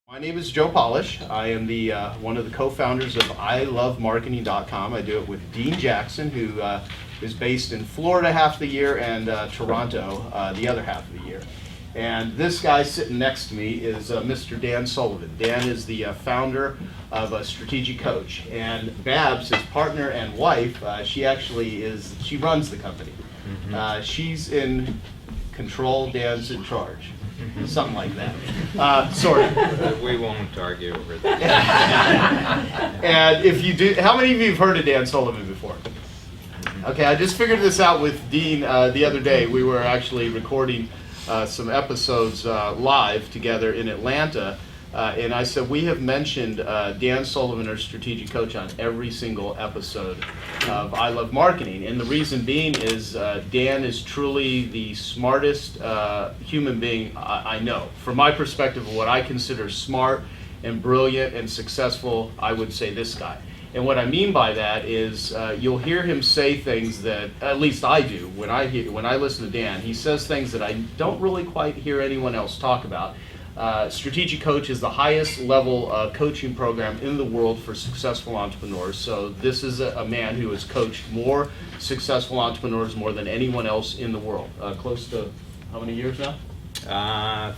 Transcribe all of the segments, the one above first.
My name is Joe Polish. I am the one of the co-founders of ilovemarketing.com. I do it with Dean Jackson, who is based in Florida half the year and Toronto the other half of the year. And this guy sitting next to me is Mr. Dan Sullivan. Dan is the founder of Strategic Coach, and Babs, his partner and wife, she runs the company. She's in control, Dan's in charge. Something like that, sort of. We won't argue over that. And if you do, how many of you have heard of Dan Sullivan before? Okay, I just figured this out with Dean the other day. We were actually recording some episodes live together in Atlanta, and I said we have mentioned Dan Sullivan, our strategic coach, on every single episode of I Love Marketing. And the reason being is Dan is truly the smartest human being I know. From my perspective of what I consider smart and brilliant and successful, I would say this guy. And what I mean by that is you'll hear him say things that, at least I do, when I listen to Dan. He says things that I don't really quite hear anyone else talk about. Strategic Coach is the highest level coaching program in the world for successful entrepreneurs. So this is a man who has coached more successful entrepreneurs more than anyone else in the world. Close to how many years now?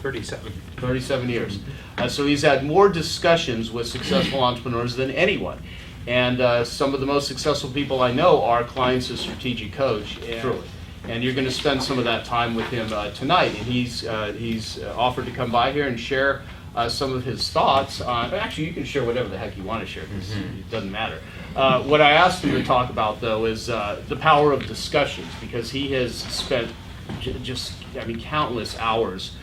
37. 37 years. So he's had more discussions with successful entrepreneurs than anyone. And some of the most successful people I know are clients of Strategic Coach. Truly. And you're going to spend some of that time with him tonight. And he's offered to come by here and share some of his thoughts on. Actually, you can share whatever the heck you want to share, because it doesn't matter. What I asked him to talk about, though, is the power of discussions, because he has spent countless hours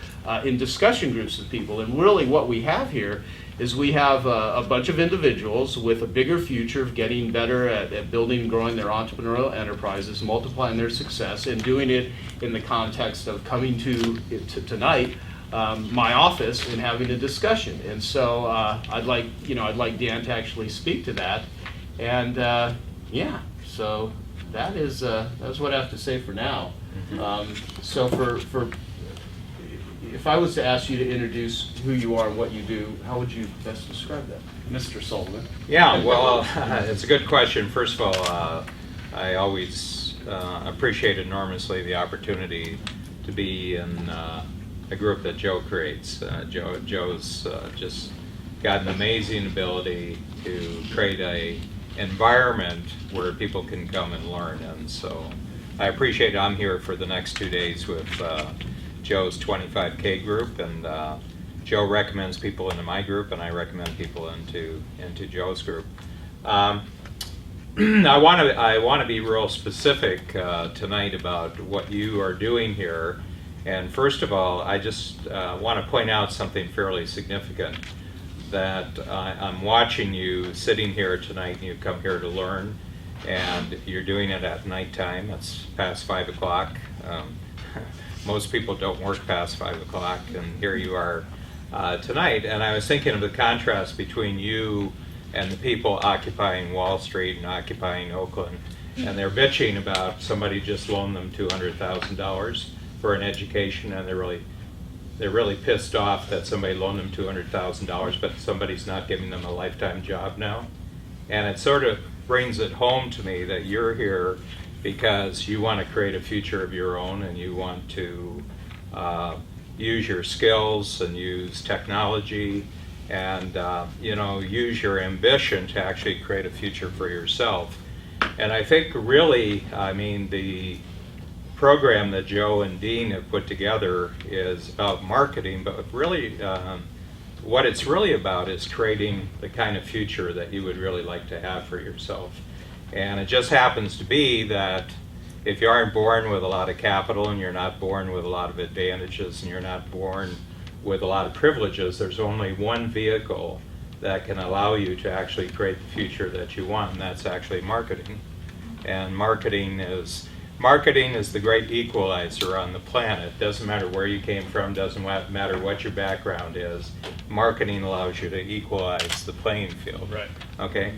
in discussion groups with people. And really, what we have here is we have a bunch of individuals with a bigger future of getting better at building and growing their entrepreneurial enterprises, multiplying their success, and doing it in the context of coming to tonight, my office, and having a discussion. And so I'd like Dan to actually speak to that. And so that's what I have to say for now. So for if I was to ask you to introduce who you are and what you do, how would you best describe that, Mr. Sullivan? Yeah, well, it's a good question. First of all, I always appreciate enormously the opportunity to be in a group that Joe creates. Joe's just got an amazing ability to create a environment where people can come and learn. And so I appreciate I'm here for the next 2 days with Joe's 25K group, and Joe recommends people into my group, and I recommend people into Joe's group. I want to be real specific tonight about what you are doing here. And first of all, I just want to point out something fairly significant, that I'm watching you sitting here tonight, and you've come here to learn, and you're doing it at nighttime. It's past 5 o'clock. Most people don't work past 5 o'clock, and here you are tonight. And I was thinking of the contrast between you and the people occupying Wall Street and occupying Oakland, and they're bitching about somebody just loaned them $200,000 for an education, and they're really pissed off that somebody loaned them $200,000, but somebody's not giving them a lifetime job now. And it sort of brings it home to me that you're here because you want to create a future of your own, and you want to use your skills and use technology and use your ambition to actually create a future for yourself. And I think really, the program that Joe and Dean have put together is about marketing, but really what it's really about is creating the kind of future that you would really like to have for yourself. And it just happens to be that if you aren't born with a lot of capital, and you're not born with a lot of advantages, and you're not born with a lot of privileges, there's only one vehicle that can allow you to actually create the future that you want, and that's actually marketing. And marketing is the great equalizer on the planet. Doesn't matter where you came from, doesn't matter what your background is. Marketing allows you to equalize the playing field. Right. Okay?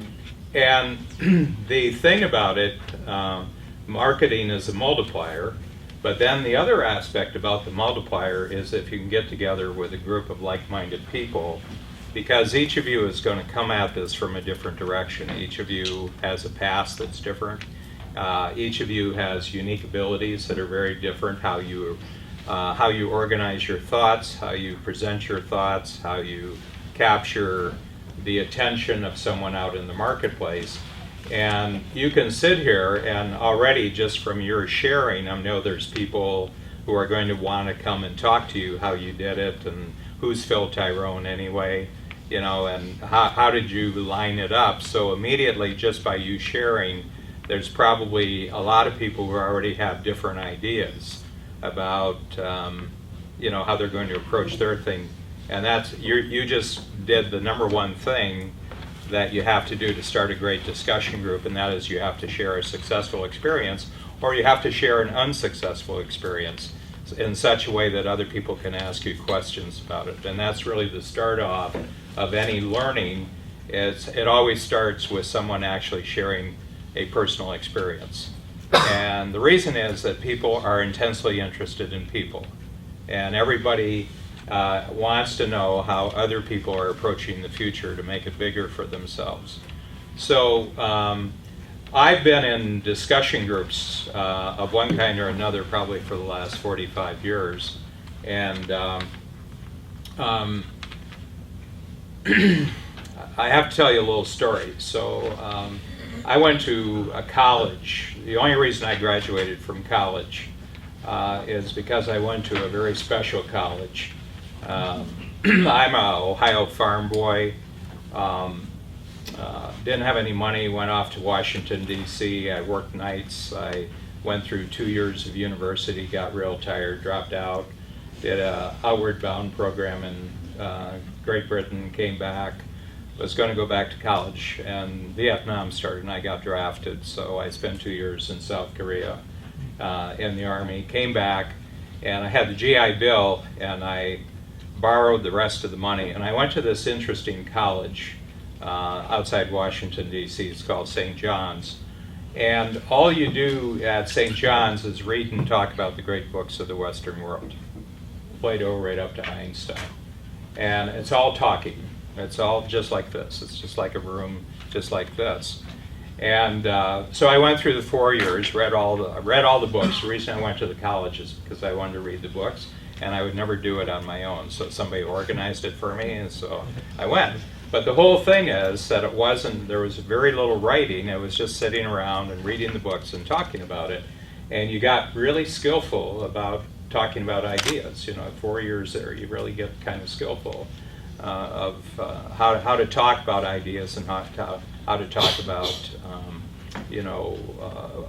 And the thing about it, marketing is a multiplier, but then the other aspect about the multiplier is if you can get together with a group of like-minded people because each of you is going to come at this from a different direction. Each of you has a past that's different. Each of you has unique abilities that are very different. How you organize your thoughts, how you present your thoughts, how you capture the attention of someone out in the marketplace. And you can sit here and already just from your sharing, I know there's people who are going to want to come and talk to you how you did it and who's Phil Tyrone anyway, you know, and how did you line it up. So immediately just by you sharing, there's probably a lot of people who already have different ideas about you know, how they're going to approach their thing. And that's, you just did the number one thing that you have to do to start a great discussion group, and that is you have to share a successful experience, or you have to share an unsuccessful experience in such a way that other people can ask you questions about it. And that's really the start off of any learning. It always starts with someone actually sharing a personal experience. And the reason is that people are intensely interested in people. And everybody wants to know how other people are approaching the future to make it bigger for themselves. So I've been in discussion groups of one kind or another probably for the last 45 years. And I have to tell you a little story. So I went to a college. The only reason I graduated from college is because I went to a very special college. I'm a Ohio farm boy. Didn't have any money, went off to Washington, D.C. I worked nights. I went through 2 years of university, got real tired, dropped out, did a outward bound program in Great Britain, came back, was going to go back to college, and Vietnam started and I got drafted, so I spent 2 years in South Korea in the Army, came back, and I had the GI Bill, and I borrowed the rest of the money, and I went to this interesting college outside Washington, D.C. It's called St. John's. And all you do at St. John's is read and talk about the great books of the Western world. Plato right up to Einstein. And it's all talking. It's all just like this. It's just like a room just like this. And so I went through the 4 years, read all the books. The reason I went to the college is because I wanted to read the books, and I would never do it on my own. So somebody organized it for me, and so I went. But the whole thing is that there was very little writing. It was just sitting around and reading the books and talking about it. And you got really skillful about talking about ideas. You know, 4 years there, you really get kind of skillful of how to talk about ideas and how to talk about,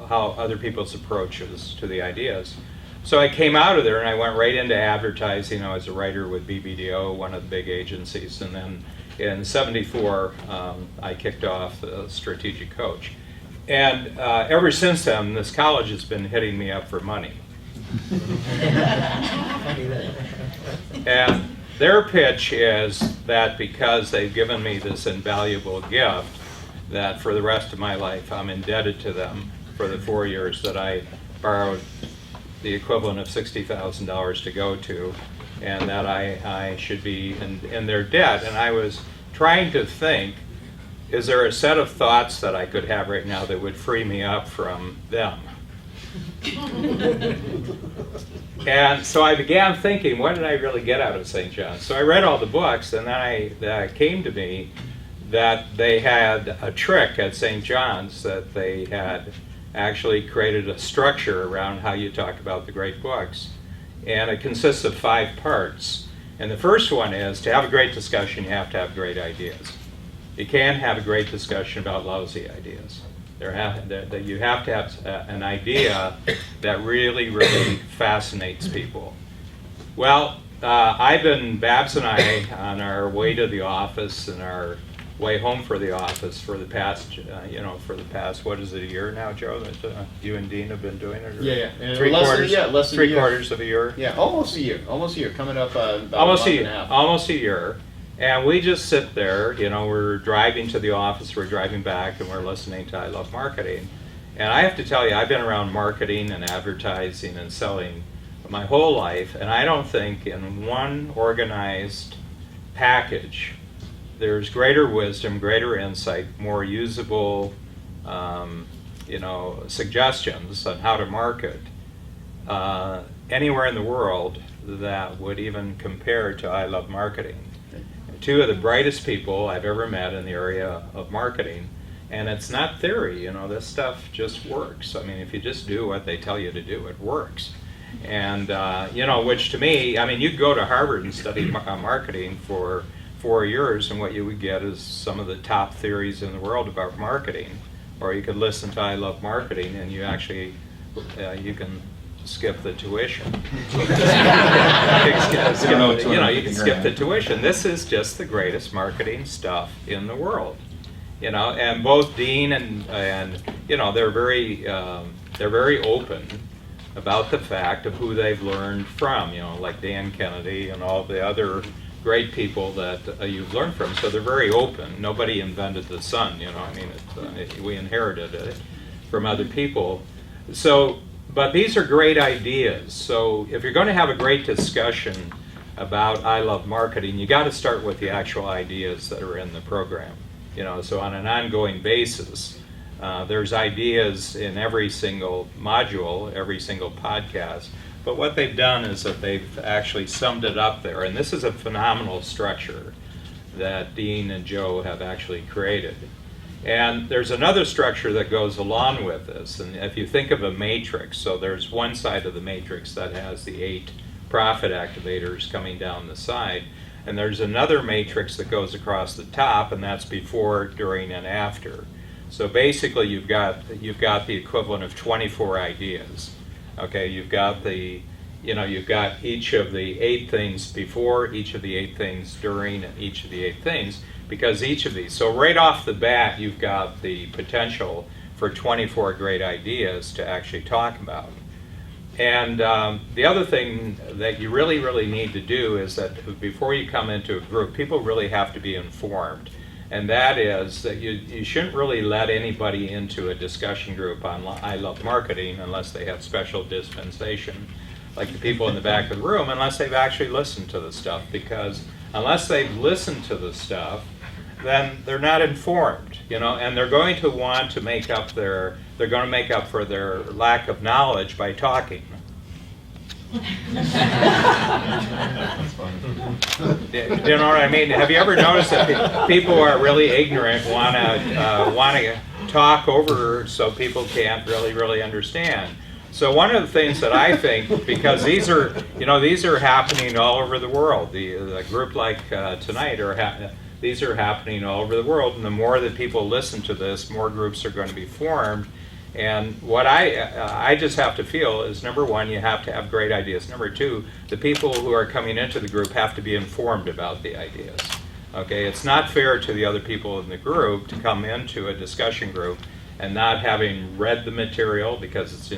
how other people's approaches to the ideas. So I came out of there and I went right into advertising. I was a writer with BBDO, one of the big agencies, and then in '74 I kicked off the Strategic Coach. And ever since then, this college has been hitting me up for money. And their pitch is that because they've given me this invaluable gift, that for the rest of my life I'm indebted to them for the 4 years that I borrowed the equivalent of $60,000 to go to, and that I should be in their debt. And I was trying to think, is there a set of thoughts that I could have right now that would free me up from them? And so I began thinking, what did I really get out of St. John's? So I read all the books, and then it came to me that they had a trick at St. John's, that they had actually created a structure around how you talk about the great books. And it consists of 5 parts. And the first one is, to have a great discussion, you have to have great ideas. You can't have a great discussion about lousy ideas. You have to have an idea that really, really fascinates people. Well, Babs and I, on our way to the office and our way home for the office for the past, what is it, a year now, Joe, that you and Dean have been doing it? Or Yeah. Less than 3/4 of a year? Yeah, almost a year, coming up about almost a month and a half. Almost a year. And we just sit there, we're driving to the office, we're driving back, and we're listening to I Love Marketing. And I have to tell you, I've been around marketing and advertising and selling my whole life, and I don't think in one organized package there's greater wisdom, greater insight, more usable suggestions on how to market anywhere in the world that would even compare to I Love Marketing. Two of the brightest people I've ever met in the area of marketing, and it's not theory, this stuff just works. I mean, if you just do what they tell you to do, it works. And, which to me, I mean, you could go to Harvard and study marketing for 4 years, and what you would get is some of the top theories in the world about marketing. Or you could listen to I Love Marketing, and you actually, you can skip the tuition. You can skip the tuition. This is just the greatest marketing stuff in the world. And both Dean and they're very open about the fact of who they've learned from, like Dan Kennedy and all the other great people that you've learned from. So they're very open. Nobody invented the sun, we inherited it from other people. So, but these are great ideas. So if you're going to have a great discussion about I Love Marketing, you got to start with the actual ideas that are in the program. So on an ongoing basis, there's ideas in every single module, every single podcast. But what they've done is that they've actually summed it up there. And this is a phenomenal structure that Dean and Joe have actually created. And there's another structure that goes along with this. And if you think of a matrix, so there's one side of the matrix that has the 8 profit activators coming down the side. And there's another matrix that goes across the top, and that's before, during, and after. So basically you've got the equivalent of 24 ideas. Okay, you've got each of the 8 things before, each of the 8 things during, and each of the 8 things, because each of these. So right off the bat, you've got the potential for 24 great ideas to actually talk about. And the other thing that you really, really need to do is that before you come into a group, people really have to be informed. And that is that you shouldn't really let anybody into a discussion group on I Love Marketing unless they have special dispensation, like the people in the back of the room, unless they've actually listened to the stuff. Because unless they've listened to the stuff, then they're not informed, and they're going to want to make up for their lack of knowledge by talking. You know what I mean? Have you ever noticed that people who are really ignorant want to talk over so people can't really understand? So one of the things that I think, because these are happening all over the world. The group like tonight these are happening all over the world, and the more that people listen to this, more groups are going to be formed. And what I just have to feel is, number one, you have to have great ideas. Number two, the people who are coming into the group have to be informed about the ideas. Okay, it's not fair to the other people in the group to come into a discussion group and not having read the material, because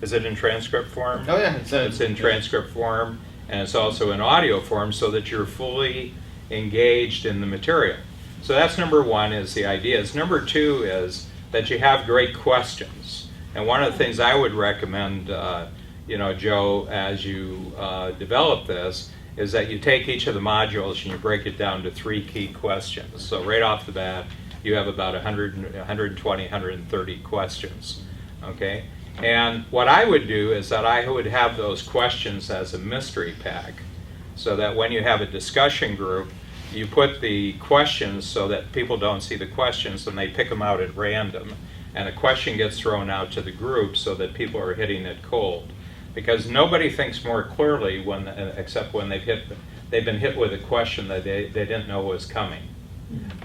is it in transcript form? Oh yeah, it's in transcript form, and it's also in audio form, so that you're fully engaged in the material. So that's number one, is the ideas. Number two is that you have great questions. And one of the things I would recommend, Joe, as you develop this, is that you take each of the modules and you break it down to 3 key questions. So right off the bat, you have about 120, 130 questions. Okay? And what I would do is that I would have those questions as a mystery pack, so that when you have a discussion group, you put the questions so that people don't see the questions and they pick them out at random. And a question gets thrown out to the group so that people are hitting it cold. Because nobody thinks more clearly except when they've been hit with a question that they didn't know was coming.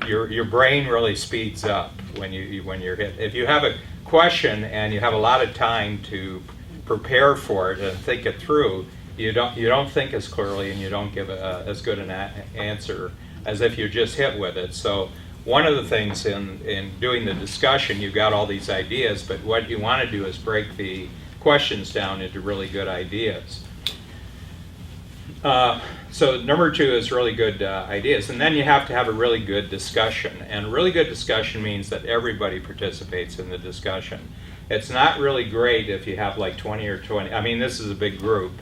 Your brain really speeds up when you're hit. If you have a question and you have a lot of time to prepare for it and think it through, you don't think as clearly, and you don't give as good an answer as if you're just hit with it. So one of the things in doing the discussion, you've got all these ideas, but what you want to do is break the questions down into really good ideas. So number 2 is really good ideas, and then you have to have a really good discussion. And really good discussion means that everybody participates in the discussion. It's not really great if you have like 20 or 20. I mean, this is a big group.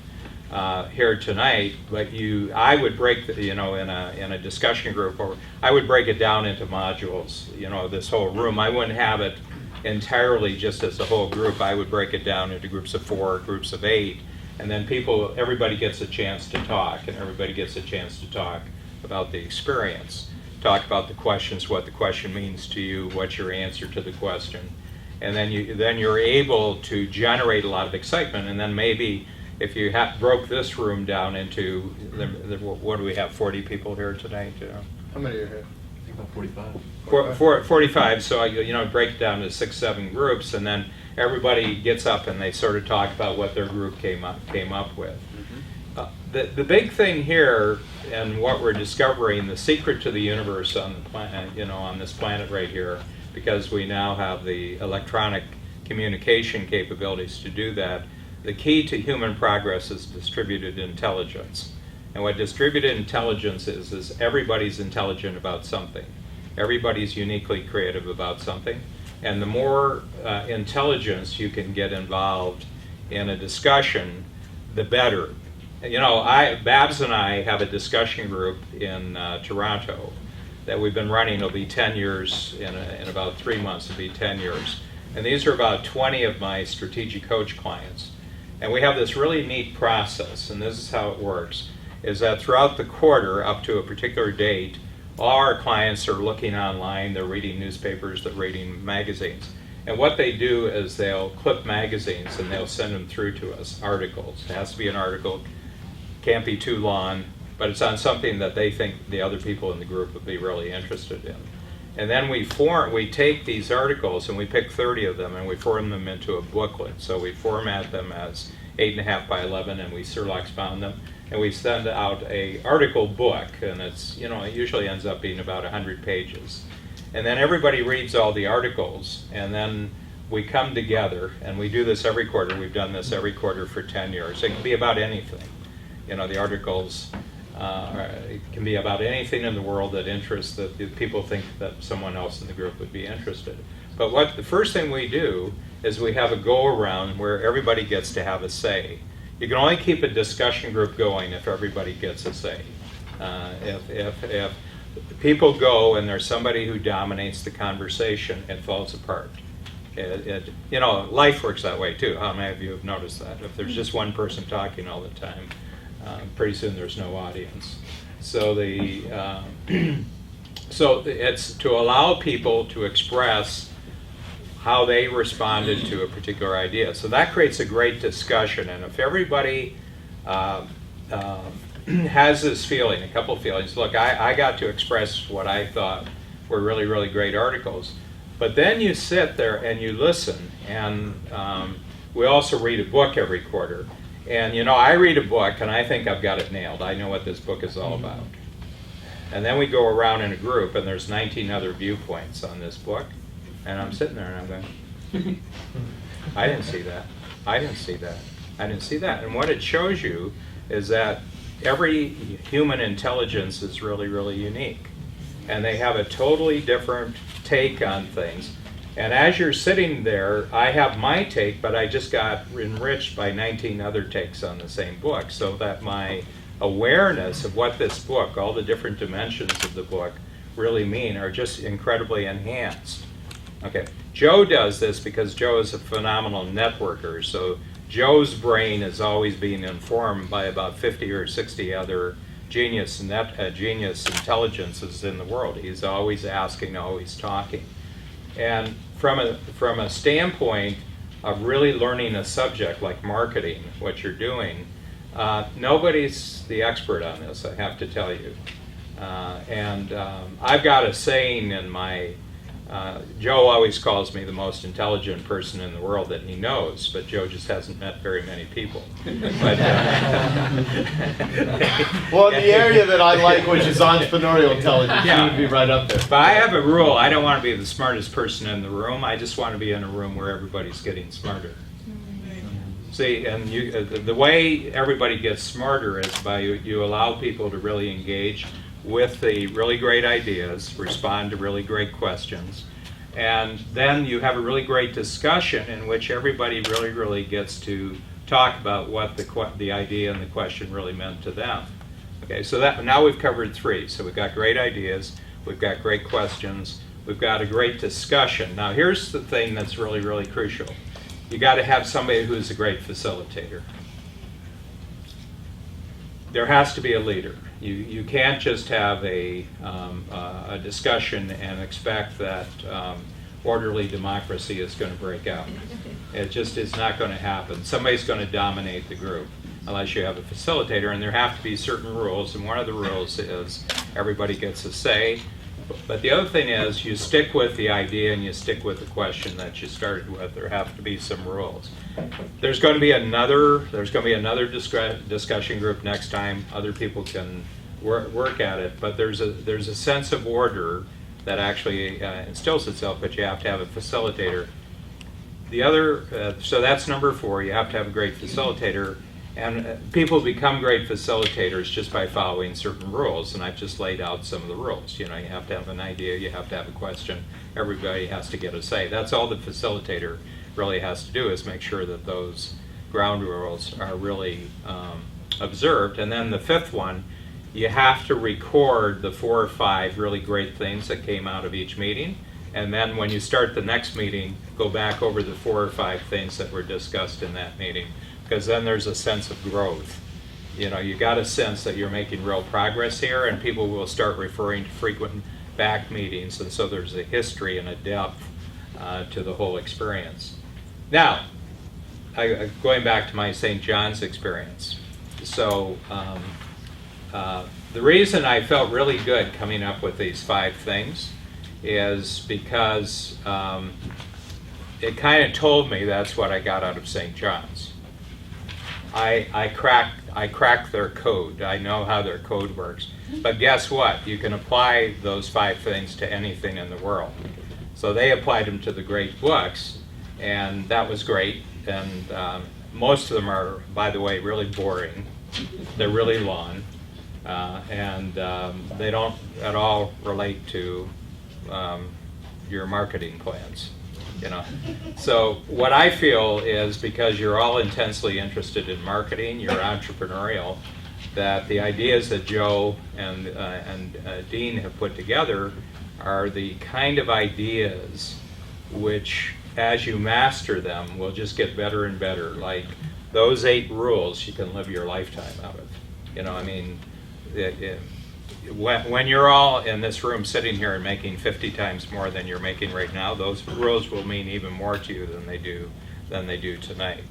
here tonight, but I would break in a discussion group, or I would break it down into modules. This whole room, I wouldn't have it entirely just as a whole group. I would break it down into groups of 4, groups of 8, and then everybody gets a chance to talk, and everybody gets a chance to talk about the experience, talk about the questions, what the question means to you, what's your answer to the question, and then you're able to generate a lot of excitement. And then maybe if you broke this room down into what do we have, 40 people here tonight? How many are here? I think about 45. 45. So break it down to 6, 7 groups, and then everybody gets up and they sort of talk about what their group came up with. The big thing here, and what we're discovering, the secret to the universe on the planet, on this planet right here, because we now have the electronic communication capabilities to do that. The key to human progress is distributed intelligence. And what distributed intelligence is everybody's intelligent about something. Everybody's uniquely creative about something. And the more intelligence you can get involved in a discussion, the better. Babs and I have a discussion group in Toronto that we've been running. It'll be 10 years, in about 3 months it'll be 10 years. And these are about 20 of my strategic coach clients. And we have this really neat process, and this is how it works, is that throughout the quarter, up to a particular date, all our clients are looking online, they're reading newspapers, they're reading magazines. And what they do is they'll clip magazines and they'll send them through to us, articles. It has to be an article, can't be too long, but it's on something that they think the other people in the group would be really interested in. And then we take these articles and we pick 30 of them and we form them into a booklet. So we format them as 8.5 by 11 and we Surlox bound them. And we send out a article book, and it usually ends up being about 100 pages. And then everybody reads all the articles, and then we come together, and we do this every quarter. We've done this every quarter for 10 years. It can be about anything. The articles, it can be about anything in the world that interests, that people think that someone else in the group would be interested. But the first thing we do is we have a go-around where everybody gets to have a say. You can only keep a discussion group going if everybody gets a say. If people go and there's somebody who dominates the conversation, it falls apart. Life works that way too. How many of you have noticed that? If there's just one person talking all the time, pretty soon there's no audience. So it's to allow people to express how they responded to a particular idea. So that creates a great discussion, and if everybody has this feeling, a couple of feelings, look, I got to express what I thought were really, really great articles, but then you sit there and you listen, and we also read a book every quarter, and I read a book and I think I've got it nailed. I know what this book is all about. And then we go around in a group and there's 19 other viewpoints on this book. And I'm sitting there and I'm going, I didn't see that. I didn't see that. I didn't see that. And what it shows you is that every human intelligence is really, really unique. And they have a totally different take on things. And as you're sitting there, I have my take, but I just got enriched by 19 other takes on the same book, so that my awareness of what this book, all the different dimensions of the book, really mean are just incredibly enhanced. Okay, Joe does this because Joe is a phenomenal networker, so Joe's brain is always being informed by about 50 or 60 other genius intelligences in the world. He's always asking, always talking. And from a standpoint of really learning a subject like marketing, what you're doing, nobody's the expert on this, I have to tell you. I've got a saying in my, Joe always calls me the most intelligent person in the world that he knows, but Joe just hasn't met very many people. But, well, in the area that I like, which is entrepreneurial intelligence, you would be right up there. But I have a rule. I don't want to be the smartest person in the room. I just want to be in a room where everybody's getting smarter. See, and the way everybody gets smarter is by you allow people to really engage with the really great ideas, respond to really great questions, and then you have a really great discussion in which everybody really, really gets to talk about what the idea and the question really meant to them. Okay, so that now we've covered 3. So we've got great ideas, we've got great questions, we've got a great discussion. Now here's the thing that's really, really crucial. You got to have somebody who's a great facilitator. There has to be a leader. You can't just have a discussion and expect that orderly democracy is going to break out. It just is not going to happen. Somebody's going to dominate the group unless you have a facilitator, and there have to be certain rules, and one of the rules is everybody gets a say. But the other thing is you stick with the idea and you stick with the question that you started with. There have to be some rules. There's going to be another discussion group next time. Other people can work at it, but there's a sense of order that actually instills itself, but you have to have a facilitator. The other, so that's number 4, you have to have a great facilitator, and people become great facilitators just by following certain rules, and I've just laid out some of the rules. You know, you have to have an idea, you have to have a question, everybody has to get a say. That's all the facilitator really has to do, is make sure that those ground rules are really observed. And then the 5th one, you have to record the 4 or 5 really great things that came out of each meeting. And then when you start the next meeting, go back over the 4 or 5 things that were discussed in that meeting, because then there's a sense of growth. You know, you got a sense that you're making real progress here, and people will start referring to frequent back meetings, and so there's a history and a depth to the whole experience. Now, going back to my St. John's experience. So the reason I felt really good coming up with these 5 things is because it kind of told me that's what I got out of St. John's. I cracked their code. I know how their code works. But guess what? You can apply those 5 things to anything in the world. So they applied them to the great books, and that was great. And most of them are, by the way, really boring. They're really long, and they don't at all relate to your marketing plans. You know, so what I feel is, because you're all intensely interested in marketing, you're entrepreneurial, that the ideas that Joe and Dean have put together are the kind of ideas which, as you master them, will just get better and better. Like those 8 rules, you can live your lifetime out of. You know, I mean, when you're all in this room sitting here and making 50 times more than you're making right now, those rules will mean even more to you than they do tonight.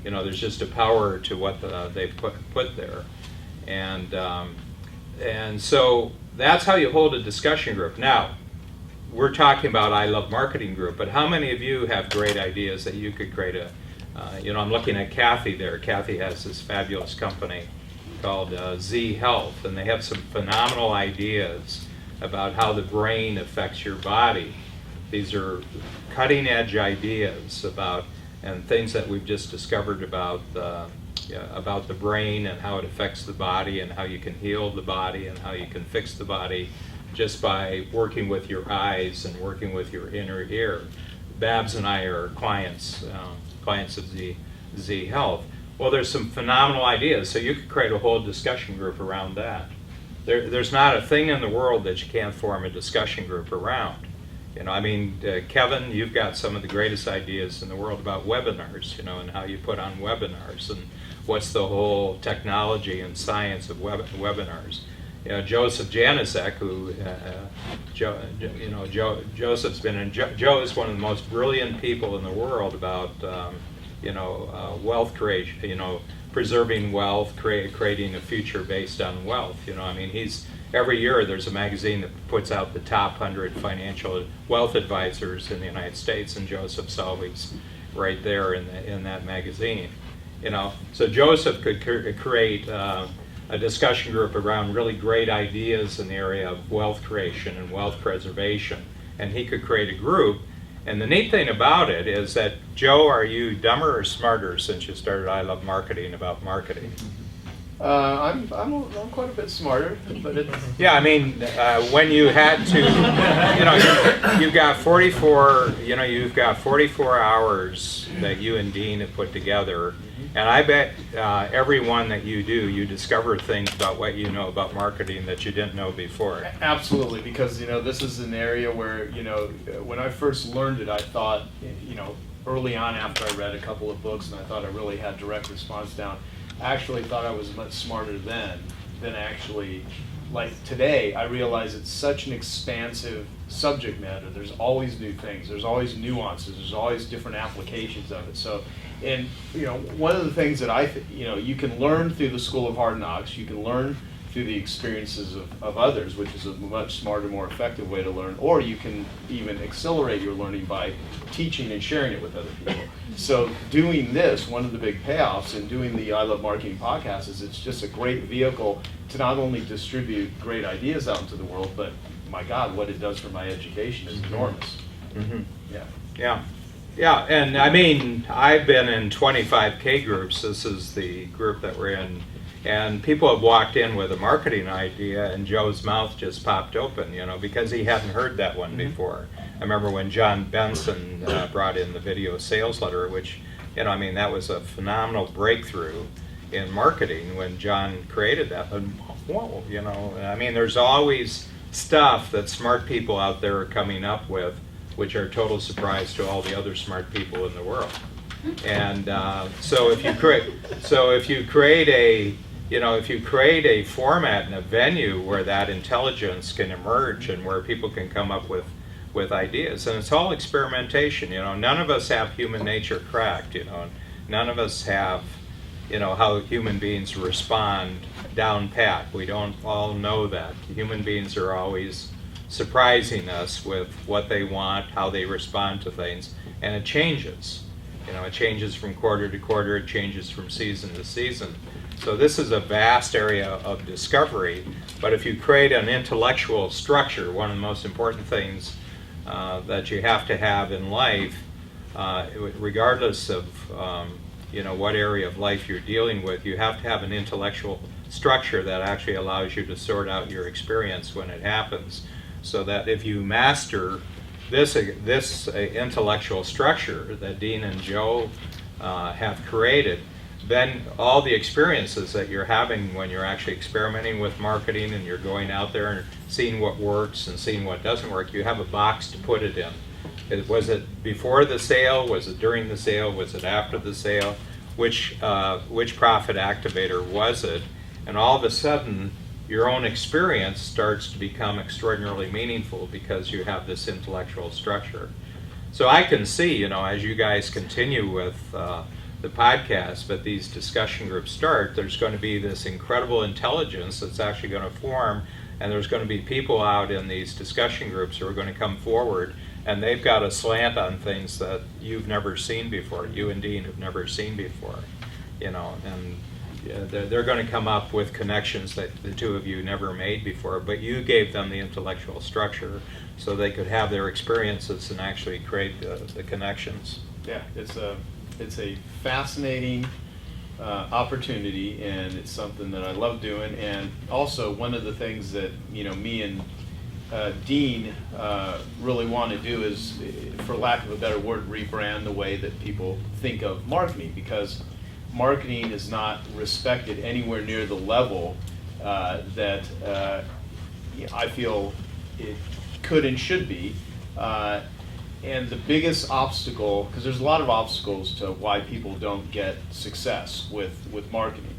You know, there's just a power to what they've put there, and so that's how you hold a discussion group. Now, we're talking about I Love Marketing Group, but how many of you have great ideas that you could create you know, I'm looking at Kathy there. Kathy has this fabulous company called Z Health, and they have some phenomenal ideas about how the brain affects your body. These are cutting edge ideas and things that we've just discovered about the brain and how it affects the body and how you can heal the body and how you can fix the body just by working with your eyes and working with your inner ear. Babs and I are clients of Z Health. Well, there's some phenomenal ideas, so you could create a whole discussion group around that. There's not a thing in the world that you can't form a discussion group around. You know, I mean, Kevin, you've got some of the greatest ideas in the world about webinars, you know, and how you put on webinars and what's the whole technology and science of webinars. You know, Joseph Janicek, who, Joseph's been in, Joe is one of the most brilliant people in the world about, wealth creation, preserving wealth, creating a future based on wealth. You know, I mean, every year there's a magazine that puts out the top 100 financial wealth advisors in the United States, and Joseph's always right there in that magazine. You know, so Joseph could create a discussion group around really great ideas in the area of wealth creation and wealth preservation, and he could create a group. And the neat thing about it is that, Joe, are you dumber or smarter since you started I Love Marketing about marketing? I'm quite a bit smarter, but it's... Yeah, I mean, when you had to, you've got 44 hours that you and Dean have put together, And I bet every one that you do, you discover things about what you know about marketing that you didn't know before. Absolutely, because this is an area where when I first learned it, I thought early on after I read a couple of books and I thought I really had direct response down. I actually thought I was much smarter then than actually. Like today, I realize it's such an expansive subject matter. There's always new things. There's always nuances. There's always different applications of it. So, and one of the things that you can learn through the School of Hard Knocks. You can learn through the experiences of others, which is a much smarter, more effective way to learn. Or you can even accelerate your learning by teaching and sharing it with other people. So doing this, one of the big payoffs in doing the I Love Marketing podcast is it's just a great vehicle to not only distribute great ideas out into the world, but my God, what it does for my education is enormous. Mm-hmm. Yeah. Yeah, and I mean, I've been in 25K groups. This is the group that we're in. And people have walked in with a marketing idea and Joe's mouth just popped open, because he hadn't heard that one before. I remember when John Benson brought in the video sales letter, which, that was a phenomenal breakthrough in marketing when John created that. And whoa, there's always stuff that smart people out there are coming up with, which are total surprise to all the other smart people in the world. And so if you create a format and a venue where that intelligence can emerge and where people can come up with ideas, and it's all experimentation. None of us have human nature cracked. None of us have how human beings respond down pat. We don't all know that. Human beings are always surprising us with what they want, how they respond to things, and it changes. It changes from quarter to quarter, it changes from season to season. So this is a vast area of discovery, but if you create an intellectual structure, one of the most important things that you have to have in life, regardless of what area of life you're dealing with, you have to have an intellectual structure that actually allows you to sort out your experience when it happens, so that if you master this intellectual structure that Dean and Joe have created, then all the experiences that you're having when you're actually experimenting with marketing and you're going out there and seeing what works and seeing what doesn't work, you have a box to put it in. Was it before the sale? Was it during the sale? Was it after the sale? Which profit activator was it? And all of a sudden, your own experience starts to become extraordinarily meaningful because you have this intellectual structure. So I can see, as you guys continue with the podcast, but these discussion groups start, there's going to be this incredible intelligence that's actually going to form, and there's going to be people out in these discussion groups who are going to come forward, and they've got a slant on things that you've never seen before, you and Dean have never seen before, and they're going to come up with connections that the two of you never made before, but you gave them the intellectual structure so they could have their experiences and actually create the connections. Yeah, it's a fascinating opportunity, and it's something that I love doing. And also, one of the things that me and Dean really want to do is, for lack of a better word, rebrand the way that people think of marketing, because marketing is not respected anywhere near the level that I feel it could and should be. And the biggest obstacle, because there's a lot of obstacles to why people don't get success with marketing.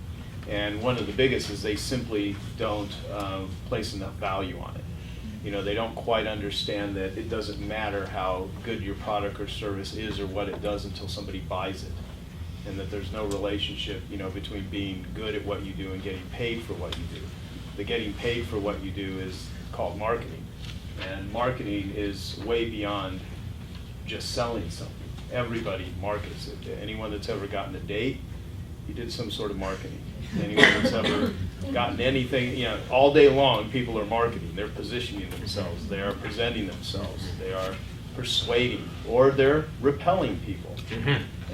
And one of the biggest is they simply don't place enough value on it. They don't quite understand that it doesn't matter how good your product or service is or what it does until somebody buys it. And that there's no relationship, between being good at what you do and getting paid for what you do. The getting paid for what you do is called marketing. And marketing is way beyond just selling something. Everybody markets it. Anyone that's ever gotten a date, you did some sort of marketing. Anyone that's ever gotten anything, all day long, people are marketing. They're positioning themselves. They are presenting themselves. They are persuading or they're repelling people.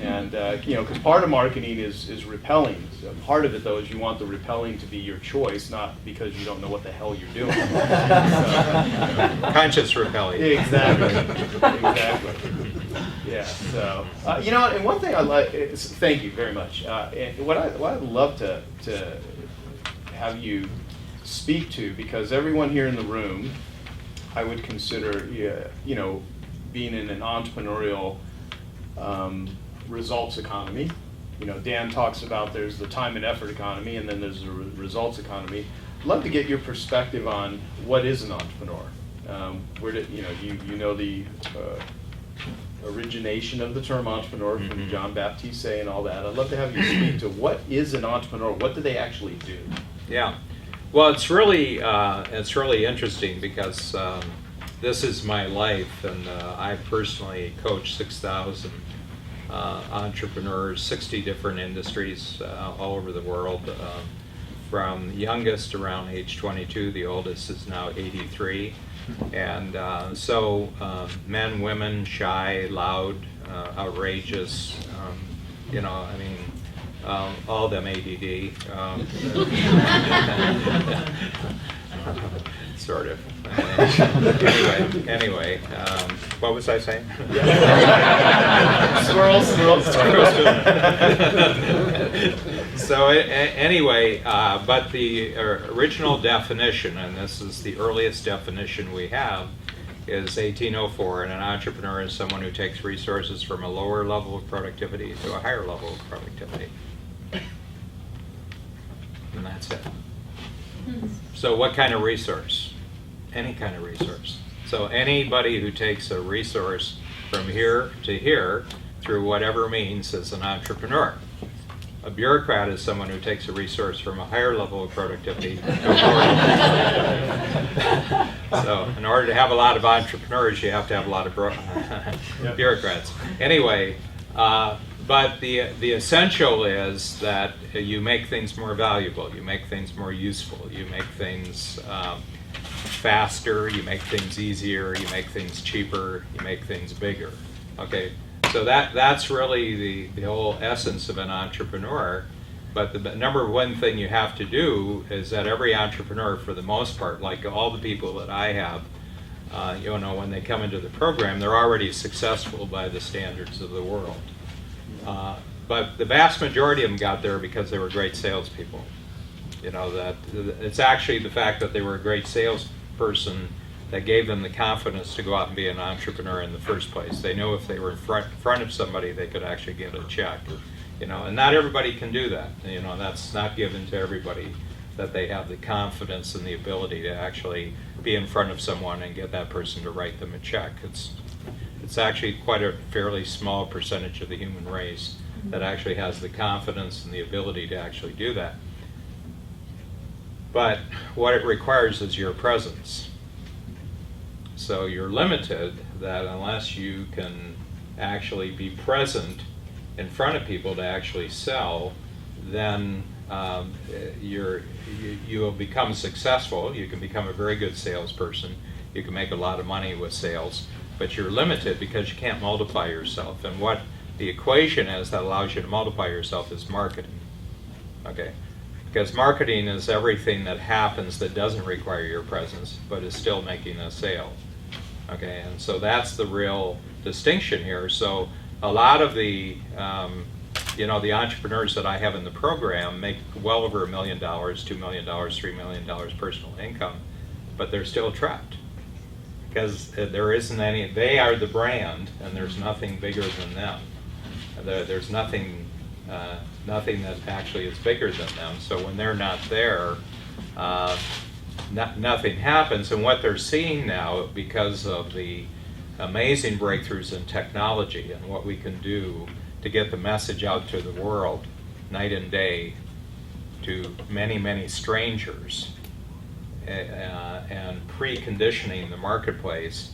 And because part of marketing is repelling. So part of it, though, is you want the repelling to be your choice, not because you don't know what the hell you're doing. Conscious repelling. Exactly. Exactly. Yeah. So and one thing I like is, thank you very much. And what I'd love to have you speak to, because everyone here in the room, I would consider being in an entrepreneurial results economy. Dan talks about there's the time and effort economy, and then there's the results economy. I'd love to get your perspective on what is an entrepreneur. Where did the origination of the term entrepreneur from John Baptiste Say and all that. I'd love to have you speak to what is an entrepreneur. What do they actually do? Yeah, well, it's really interesting because this is my life, and I personally coach 6,000 entrepreneurs, 60 different industries all over the world, from the youngest around age 22, the oldest is now 83. And so men, women, shy, loud, outrageous, all them ADD. Sort of. Anyway, what was I saying? Squirrels. So anyway, but the original definition, and this is the earliest definition we have, is 1804, and an entrepreneur is someone who takes resources from a lower level of productivity to a higher level of productivity. And that's it. So what kind of resource? Any kind of resource. So anybody who takes a resource from here to here through whatever means is an entrepreneur. A bureaucrat is someone who takes a resource from a higher level of productivity to a lower. So in order to have a lot of entrepreneurs, you have to have a lot of bureaucrats. Anyway, but the essential is that you make things more valuable, you make things more useful, you make things faster, you make things easier, you make things cheaper, you make things bigger. Okay, so that's really the whole essence of an entrepreneur. But the number one thing you have to do is that every entrepreneur, for the most part, like all the people that I have, when they come into the program, they're already successful by the standards of the world. But the vast majority of them got there because they were great salespeople. That it's actually the fact that they were a great salesperson that gave them the confidence to go out and be an entrepreneur in the first place. They knew if they were in front of somebody, they could actually get a check. And not everybody can do that. That's not given to everybody, that they have the confidence and the ability to actually be in front of someone and get that person to write them a check. It's actually quite a fairly small percentage of the human race that actually has the confidence and the ability to actually do that. But what it requires is your presence. So you're limited that unless you can actually be present in front of people to actually sell, then you will become successful. You can become a very good salesperson. You can make a lot of money with sales, but you're limited because you can't multiply yourself. And what the equation is that allows you to multiply yourself is marketing. Okay? Because marketing is everything that happens that doesn't require your presence, but is still making a sale. Okay, and so that's the real distinction here. So a lot of the the entrepreneurs that I have in the program make well over $1 million, $2 million, $3 million personal income, but they're still trapped because there isn't any. They are the brand, and there's nothing bigger than them. There's nothing that actually is bigger than them. So when they're not there, nothing happens. And what they're seeing now, because of the amazing breakthroughs in technology and what we can do to get the message out to the world night and day to many, many strangers, and preconditioning the marketplace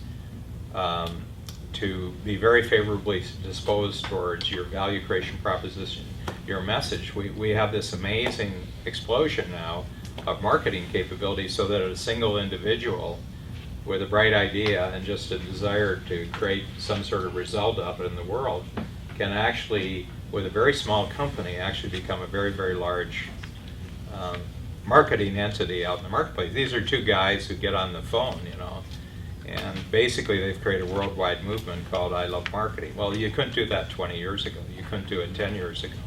to be very favorably disposed towards your value creation proposition, your message. We have this amazing explosion now of marketing capability, so that a single individual with a bright idea and just a desire to create some sort of result of it in the world can actually, with a very small company, actually become a very, very large marketing entity out in the marketplace. These are two guys who get on the phone, and basically they've created a worldwide movement called I Love Marketing. Well, you couldn't do that 20 years ago. You couldn't do it 10 years ago.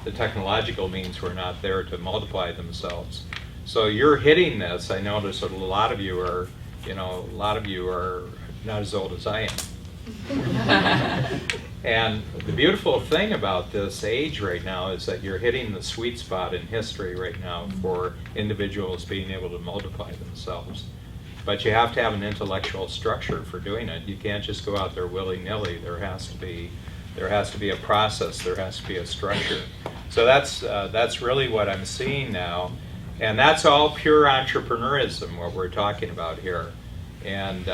The technological means were not there to multiply themselves. So you're hitting this. I notice that a lot of you are not as old as I am. And the beautiful thing about this age right now is that you're hitting the sweet spot in history right now for individuals being able to multiply themselves. But you have to have an intellectual structure for doing it. You can't just go out there willy-nilly. There has to be a process. There has to be a structure. So that's really what I'm seeing now. And that's all pure entrepreneurism, what we're talking about here. And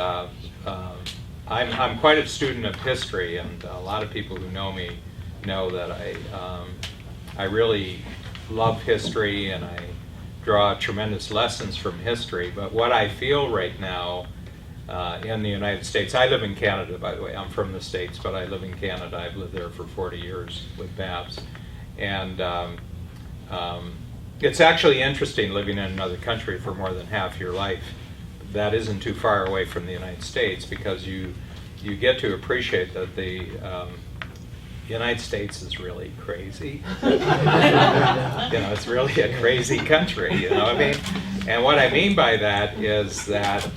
I'm quite a student of history, and a lot of people who know me know that I really love history, and I draw tremendous lessons from history. But what I feel right now in the United States, I live in Canada, by the way. I'm from the States, but I live in Canada. I've lived there for 40 years with Babs. And it's actually interesting living in another country for more than half your life. That isn't too far away from the United States, because you get to appreciate that the United States is really crazy. It's really a crazy country, I mean? And what I mean by that is that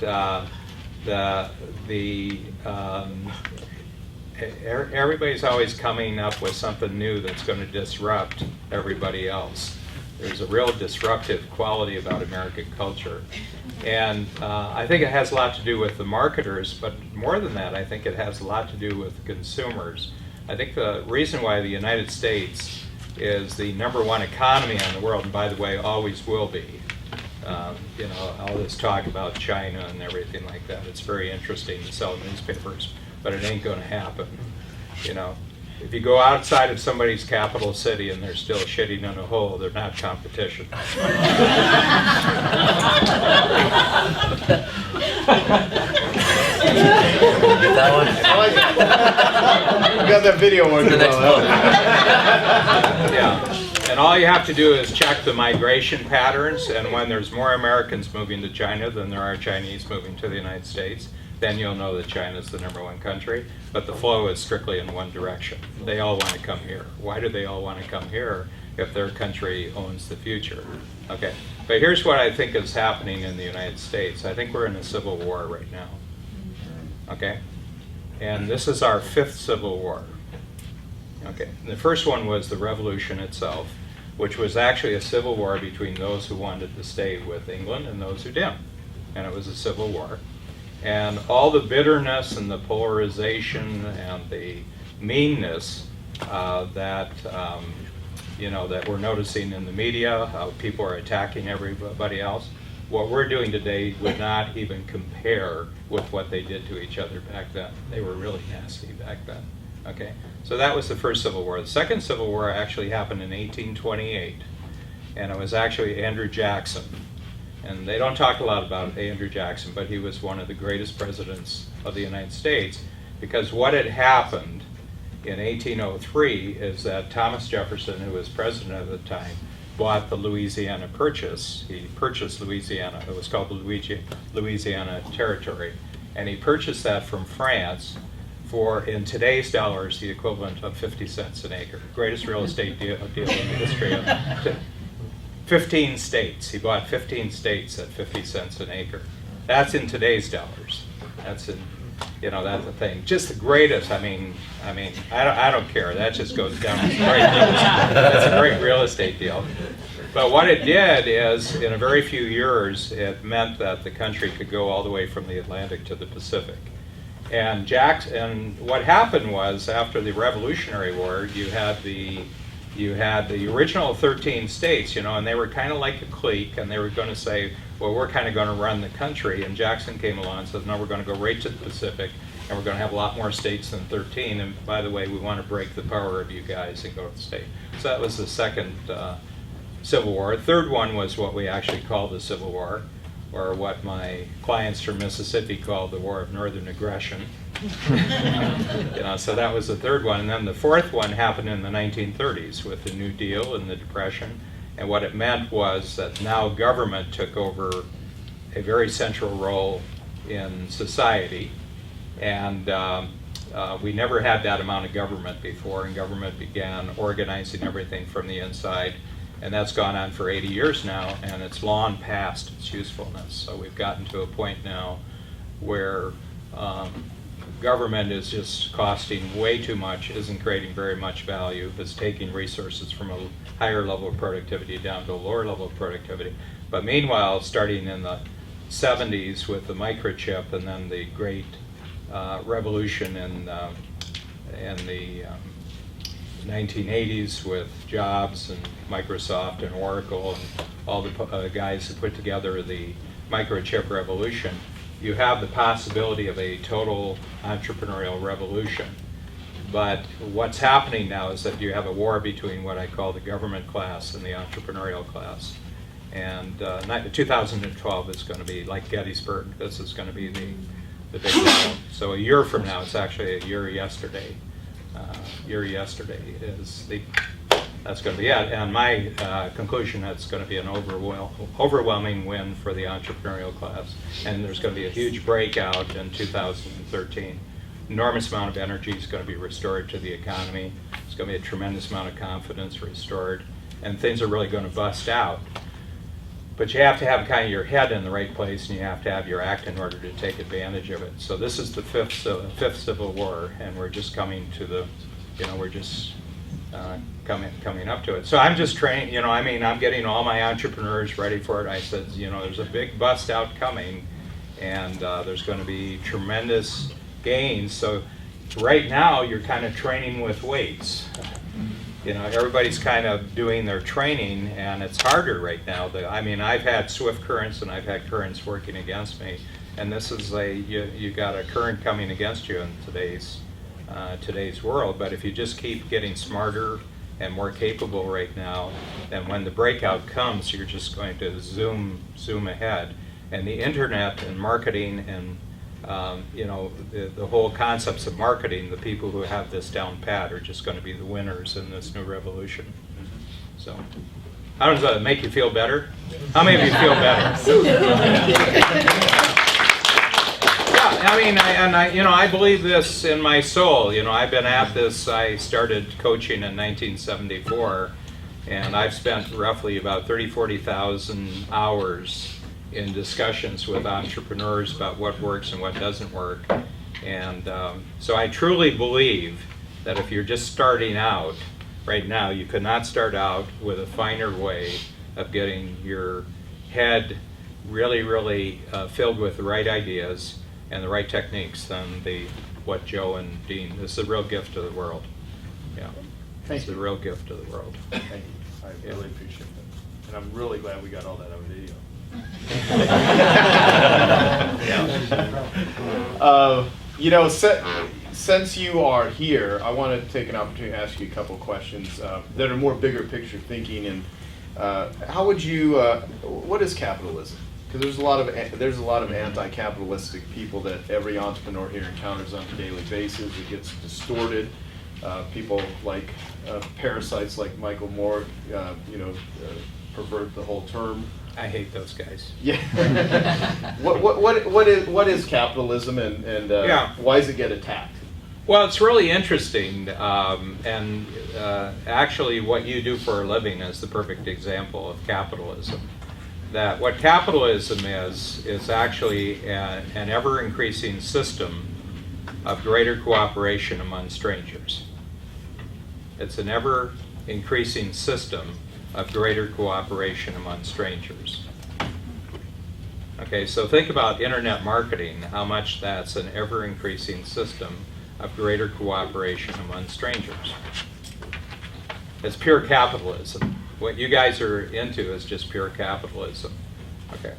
everybody's always coming up with something new that's going to disrupt everybody else. There's a real disruptive quality about American culture. And I think it has a lot to do with the marketers, but more than that, I think it has a lot to do with consumers. I think the reason why the United States is the #1 economy in the world, and by the way, always will be. All this talk about China and everything like that, it's very interesting to sell newspapers, but it ain't going to happen. If you go outside of somebody's capital city and they're still shitting in a hole, they're not competition. Get that one? I like it. You got that video working The next well. one. Yeah. And all you have to do is check the migration patterns, and when there's more Americans moving to China than there are Chinese moving to the United States, then you'll know that China's the #1 country. But the flow is strictly in one direction. They all want to come here. Why do they all want to come here if their country owns the future? Okay, but here's what I think is happening in the United States. I think we're in a civil war right now. Okay, and this is our 5th civil war. Okay, the first one was the revolution itself, which was actually a civil war between those who wanted to stay with England and those who didn't. And it was a civil war. And all the bitterness and the polarization and the meanness that we're noticing in the media, how people are attacking everybody else, what we're doing today would not even compare with what they did to each other back then. They were really nasty back then. Okay, so that was the first Civil War. The second Civil War actually happened in 1828, and it was actually Andrew Jackson. And they don't talk a lot about Andrew Jackson, but he was one of the greatest presidents of the United States, because what had happened in 1803 is that Thomas Jefferson, who was president at the time, bought the Louisiana Purchase. He purchased Louisiana. It was called the Louisiana Territory. And he purchased that from France for, in today's dollars, the equivalent of 50 cents an acre. Greatest real estate deal in the history of 15 states. He bought 15 states at 50 cents an acre. That's in today's dollars. That's in, that's the thing. Just the greatest. I don't care. That just goes down. That's a great real estate deal. But what it did is, in a very few years, it meant that the country could go all the way from the Atlantic to the Pacific. And what happened was, after the Revolutionary War, you had the original 13 states, and they were kind of like a clique, and they were going to say, well, we're kind of going to run the country. And Jackson came along and said, no, we're going to go right to the Pacific, and we're going to have a lot more states than 13. And by the way, we want to break the power of you guys and go to the state. So that was the second Civil War. The third one was what we actually call the Civil War. or what my clients from Mississippi called the War of Northern Aggression. So that was the third one. And then the fourth one happened in the 1930s with the New Deal and the Depression. And what it meant was that now government took over a very central role in society. And we never had that amount of government before, and government began organizing everything from the inside. And that's gone on for 80 years now, and it's long past its usefulness. So we've gotten to a point now where government is just costing way too much, isn't creating very much value, is taking resources from a higher level of productivity down to a lower level of productivity. But meanwhile, starting in the 70s with the microchip and then the great revolution in the 1980s with Jobs and Microsoft and Oracle and all the guys who put together the microchip revolution, you have the possibility of a total entrepreneurial revolution. But what's happening now is that you have a war between what I call the government class and the entrepreneurial class. And 2012 is going to be like Gettysburg. This is going to be the big battle. So a year from now, it's actually a year yesterday. That's going to be it. And my conclusion, that's going to be an overwhelming win for the entrepreneurial class. And there's going to be a huge breakout in 2013. Enormous amount of energy is going to be restored to the economy. There's going to be a tremendous amount of confidence restored. And things are really going to bust out. But you have to have kind of your head in the right place, and you have to have your act in order to take advantage of it. So this is the fifth Civil War, and we're just coming to the, we're just coming up to it. So I'm just training, I'm getting all my entrepreneurs ready for it. I said, there's a big bust out coming, and there's going to be tremendous gains. So right now, you're kind of training with weights. Everybody's kind of doing their training, and it's harder right now. I've had swift currents and I've had currents working against me, and this is you got a current coming against you in today's world. But if you just keep getting smarter and more capable right now, then when the breakout comes, you're just going to zoom ahead. And the internet and marketing and the whole concepts of marketing, the people who have this down pat are just going to be the winners in this new revolution. So, how does that make you feel better? How many of you feel better? Yeah, I believe this in my soul. I've been at this. I started coaching in 1974, and I've spent roughly about 40,000 hours in discussions with entrepreneurs about what works and what doesn't work. And so I truly believe that if you're just starting out right now, you could not start out with a finer way of getting your head really filled with the right ideas and the right techniques than what Joe and Dean, this is a real gift to the world. Yeah, it's a real gift to the world. Thank you. I really appreciate that. And I'm really glad we got all that on video. Since you are here, I want to take an opportunity to ask you a couple questions that are more bigger picture thinking. And how would you? What is capitalism? Because there's a lot of anti-capitalistic people that every entrepreneur here encounters on a daily basis. It gets distorted. People like parasites like Michael Moore, pervert the whole term. I hate those guys. Yeah. What is capitalism and why does it get attacked? Well, it's really interesting, and actually what you do for a living is the perfect example of capitalism. That what capitalism is actually an ever-increasing system of greater cooperation among strangers. It's an ever-increasing system of greater cooperation among strangers. Okay, so think about internet marketing, how much that's an ever-increasing system of greater cooperation among strangers. It's pure capitalism. What you guys are into is just pure capitalism. Okay.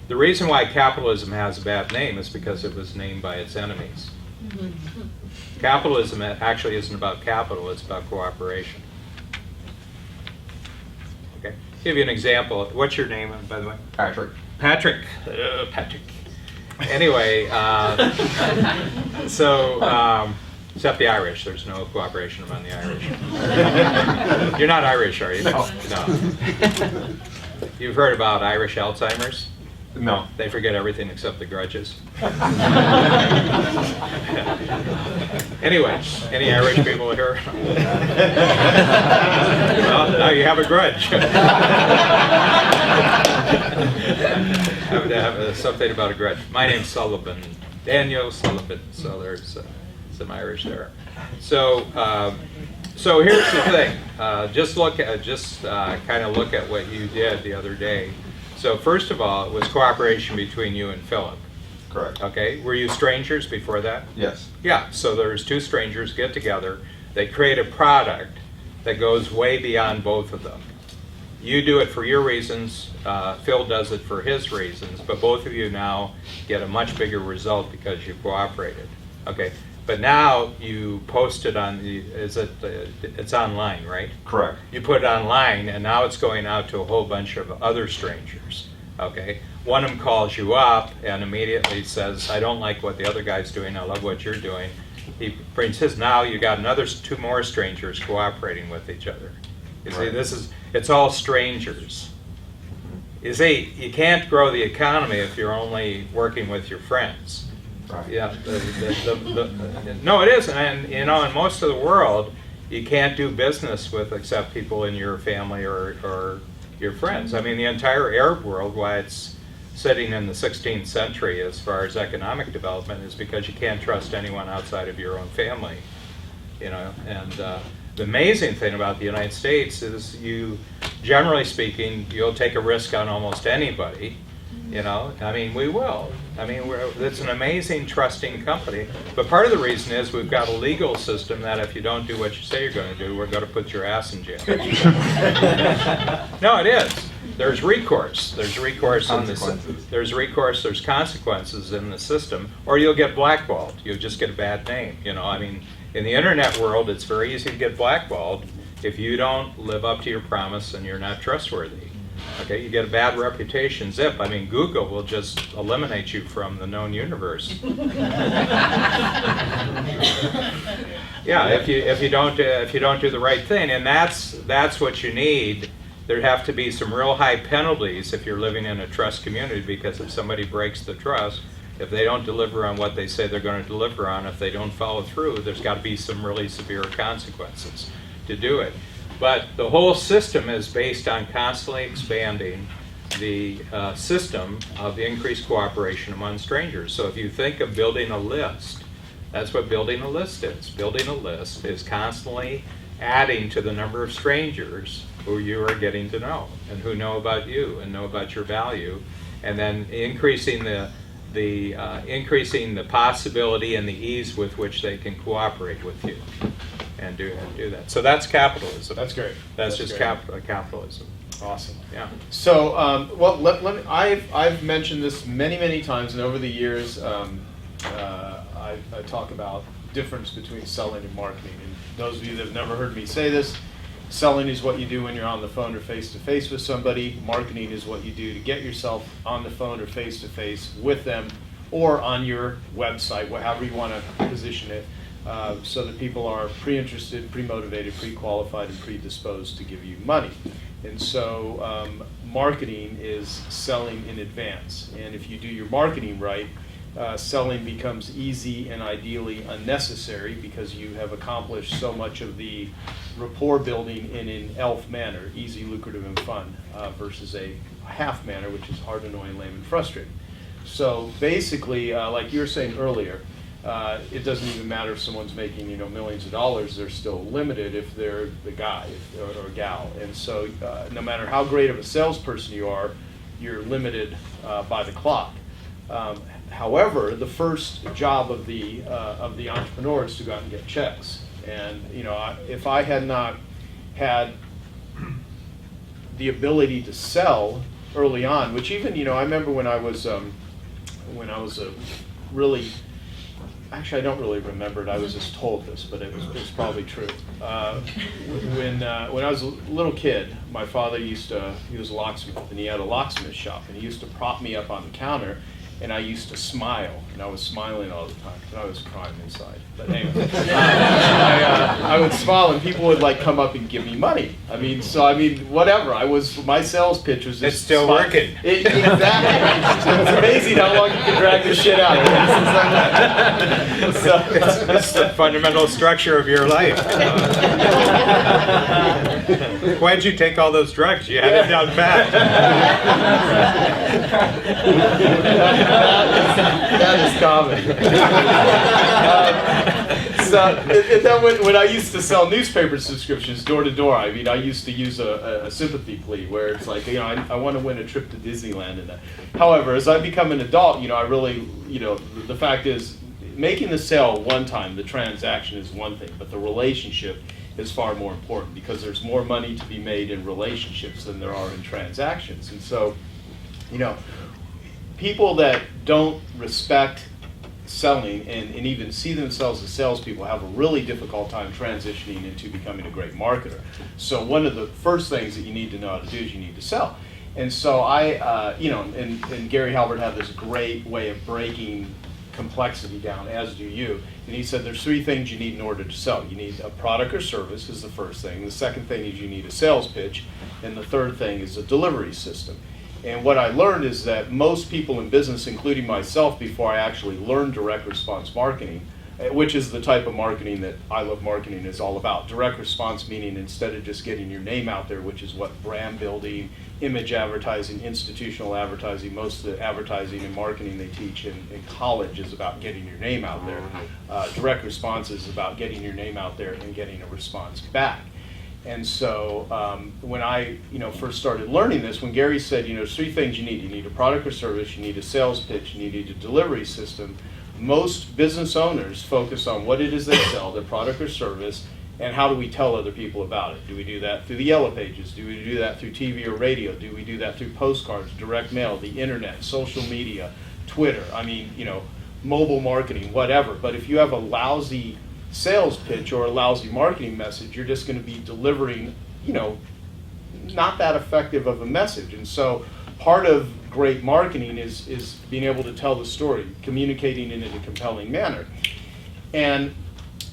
The reason why capitalism has a bad name is because it was named by its enemies. Capitalism actually isn't about capital, it's about cooperation. Okay. Give you an example. What's your name, by the way? Patrick. Patrick. Anyway, except the Irish, there's no cooperation among the Irish. You're not Irish, are you? No. You've heard about Irish Alzheimer's? No. They forget everything except the grudges. Anyway, any Irish people here? Well, now you have a grudge. Have something about a grudge. My name's Sullivan, Daniel Sullivan. So there's some Irish there. So here's the thing. Just kind of look at what you did the other day. So first of all, it was cooperation between you and Philip. Correct. Okay. Were you strangers before that? Yes. Yeah. So there's two strangers get together. They create a product that goes way beyond both of them. You do it for your reasons. Phil does it for his reasons. But both of you now get a much bigger result because you cooperated. Okay. But now you post it on the, it's online, right? Correct. You put it online, and now it's going out to a whole bunch of other strangers, okay? One of them calls you up and immediately says, I don't like what the other guy's doing, I love what you're doing. He brings his, now you got another two more strangers cooperating with each other. You see, Right. it's all strangers. You see, you can't grow the economy if you're only working with your friends. Right. Yeah, no, it isn't. And in most of the world, you can't do business with except people in your family or your friends. I mean, the entire Arab world, why it's sitting in the 16th century as far as economic development, is because you can't trust anyone outside of your own family. And the amazing thing about the United States is you, generally speaking, you'll take a risk on almost anybody. I mean, we will. I mean, it's an amazing, trusting company. But part of the reason is we've got a legal system that if you don't do what you say you're going to do, we're going to put your ass in jail. No, it is. There's recourse. There's recourse in the there's recourse. There's consequences in the system, or you'll get blackballed. You'll just get a bad name. I mean, in the internet world, it's very easy to get blackballed if you don't live up to your promise and you're not trustworthy. Okay, you get a bad reputation. Zip. I mean, Google will just eliminate you from the known universe. Yeah, if you don't do the right thing, and that's what you need. There'd have to be some real high penalties if you're living in a trust community, because if somebody breaks the trust, if they don't deliver on what they say they're going to deliver on, if they don't follow through, there's got to be some really severe consequences to do it. But the whole system is based on constantly expanding the system of increased cooperation among strangers. So if you think of building a list, that's what building a list is. Building a list is constantly adding to the number of strangers who you are getting to know and who know about you and know about your value, and then increasing the possibility and the ease with which they can cooperate with you. And do that. So that's capitalism. That's great. That's just great. Capitalism. Awesome. Yeah. So, well, let me. I've mentioned this many times, and over the years, I talk about difference between selling and marketing. And those of you that have never heard me say this, selling is what you do when you're on the phone or face to face with somebody. Marketing is what you do to get yourself on the phone or face to face with them, or on your website, however you want to position it. So that people are pre-interested, pre-motivated, pre-qualified, and predisposed to give you money. And so marketing is selling in advance. And if you do your marketing right, selling becomes easy and ideally unnecessary, because you have accomplished so much of the rapport building in an ELF manner, easy, lucrative, and fun, versus a half manner, which is hard, annoying, lame, and frustrating. So basically, like you were saying earlier, it doesn't even matter if someone's making millions of dollars. They're still limited if they're the guy or gal. And so no matter how great of a salesperson you are, you're limited by the clock. However, the first job of the entrepreneur is to go out and get checks. And if I had not had the ability to sell early on, which even I remember when I was really, actually, I don't really remember it. I was just told this, but it was probably true. When I was a little kid, my father he was a locksmith, and he had a locksmith shop, and he used to prop me up on the counter, and I used to smile, and I was smiling all the time, and I was crying inside. But anyway, I would smile, and people would like come up and give me money. I mean, whatever. My sales pitch was just It's still smile. working. Exactly. It's amazing how long you can drag this shit out. That's the fundamental structure of your life. Why'd you take all those drugs? You had it down pat. That is common. And then when I used to sell newspaper subscriptions door to door, I mean, I used to use a sympathy plea where it's like, I want to win a trip to Disneyland. And however, as I become an adult, I really, the fact is, making the sale one time, the transaction is one thing, but the relationship is far more important because there's more money to be made in relationships than there are in transactions. And so, people that don't respect selling and even see themselves as salespeople have a really difficult time transitioning into becoming a great marketer. So one of the first things that you need to know how to do is you need to sell. And so and Gary Halbert had this great way of breaking complexity down, as do you. And he said there's three things you need in order to sell. You need a product or service is the first thing. The second thing is you need a sales pitch. And the third thing is a delivery system. And what I learned is that most people in business, including myself, before I actually learned direct response marketing, which is the type of marketing that I Love Marketing is all about. Direct response meaning instead of just getting your name out there, which is what brand building, image advertising, institutional advertising, most of the advertising and marketing they teach in college is about getting your name out there. Direct response is about getting your name out there and getting a response back. And so when I first started learning this, when Gary said, there's three things you need a product or service, you need a sales pitch, you need a delivery system, most business owners focus on what it is they sell, their product or service, and how do we tell other people about it? Do we do that through the Yellow Pages? Do we do that through TV or radio? Do we do that through postcards, direct mail, the internet, social media, Twitter? I mean, mobile marketing, whatever. But if you have a lousy sales pitch or a lousy marketing message, you're just going to be delivering, not that effective of a message. And so part of great marketing is being able to tell the story, communicating it in a compelling manner. And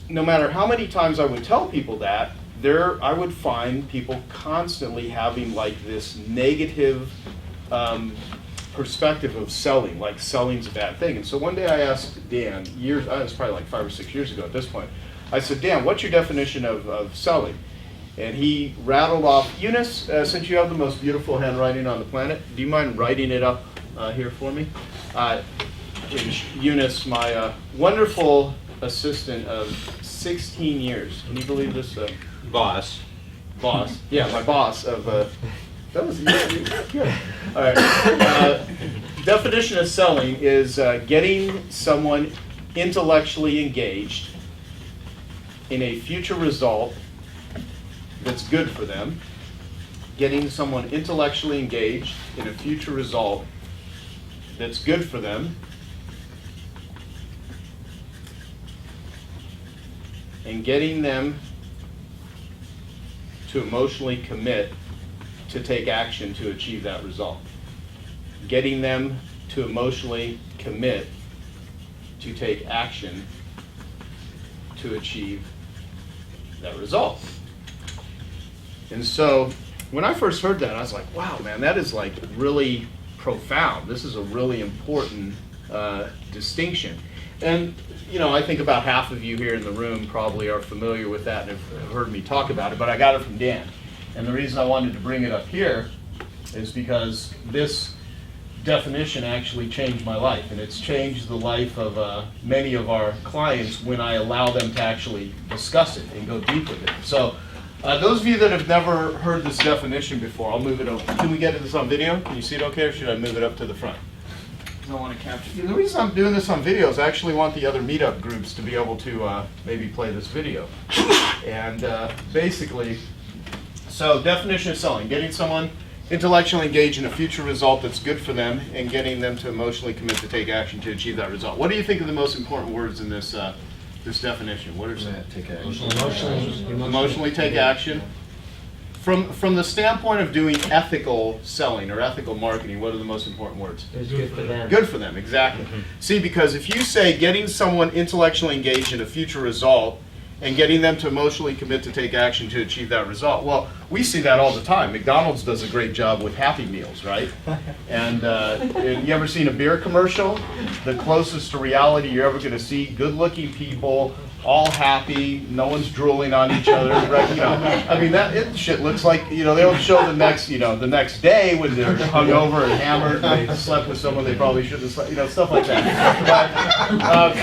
no matter how many times I would tell people that, I would find people constantly having like this negative perspective of selling, like selling's a bad thing. And so one day I asked Dan, it was probably like 5 or 6 years ago at this point, I said, Dan, what's your definition of selling? And he rattled off, Eunice, since you have the most beautiful handwriting on the planet, do you mind writing it up here for me? Eunice, my wonderful assistant of 16 years. Can you believe this? Boss. Yeah, my boss of that was good. All right. Definition of selling is getting someone intellectually engaged in a future result that's good for them. Getting someone intellectually engaged in a future result that's good for them. And getting them to emotionally commit to take action to achieve that result. Getting them to emotionally commit to take action to achieve that result. And so when I first heard that, I was like, wow, man, that is like really profound. This is a really important distinction. And I think about half of you here in the room probably are familiar with that and have heard me talk about it, but I got it from Dan. And the reason I wanted to bring it up here is because this definition actually changed my life, and it's changed the life of many of our clients when I allow them to actually discuss it and go deep with it. So those of you that have never heard this definition before, I'll move it over. Can we get this on video? Can you see it okay, or should I move it up to the front? I want to capture. The reason I'm doing this on video is I actually want the other meetup groups to be able to maybe play this video. And basically, so definition of selling, getting someone intellectually engage in a future result that's good for them and getting them to emotionally commit to take action to achieve that result. What do you think are the most important words in this this definition? What are some? Emotionally take action. From the standpoint of doing ethical selling or ethical marketing, what are the most important words? It's good for them. Good for them, exactly. See, because if you say getting someone intellectually engaged in a future result and getting them to emotionally commit to take action to achieve that result, well, we see that all the time. McDonald's does a great job with Happy Meals, right? And you ever seen a beer commercial? The closest to reality you're ever going to see, good-looking people, all happy, no one's drooling on each other, right? You know, I mean, shit looks like, you know, they'll show the next day when they're hungover and hammered and they slept with someone they probably shouldn't have slept, you know, stuff like that. But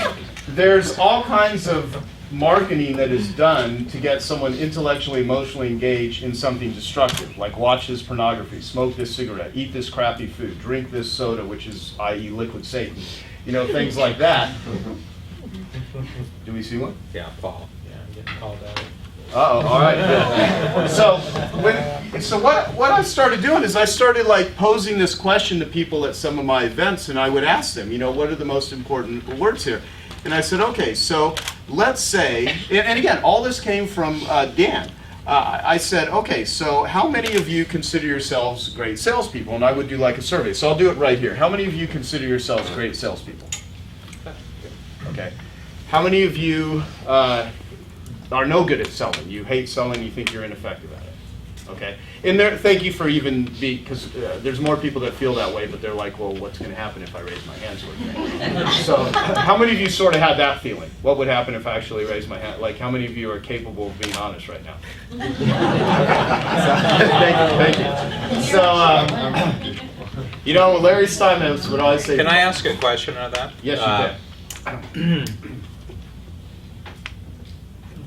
there's all kinds of marketing that is done to get someone intellectually, emotionally engaged in something destructive, like watch this pornography, smoke this cigarette, eat this crappy food, drink this soda, which is, i.e., liquid Satan, you know, things like that. Do we see one? Yeah, Paul. Yeah, I'm getting called out. Uh-oh, all right, good. So what I started doing is I started like posing this question to people at some of my events, and I would ask them, you know, what are the most important words here? And I said, okay, so let's say, and again, all this came from Dan. I said, okay, so how many of you consider yourselves great salespeople? And I would do like a survey. So I'll do it right here. How many of you consider yourselves great salespeople? Okay. How many of you are no good at selling? You hate selling, you think you're ineffective at it. Okay. And there, thank you for even because there's more people that feel that way, but they're like, well, what's going to happen if I raise my hand? Sort of thing. So how many of you sort of had that feeling? What would happen if I actually raised my hand? Like, how many of you are capable of being honest right now? Thank you. So, you know, Larry Steinmetz would always say... Can I ask a question on that? Yes, you can.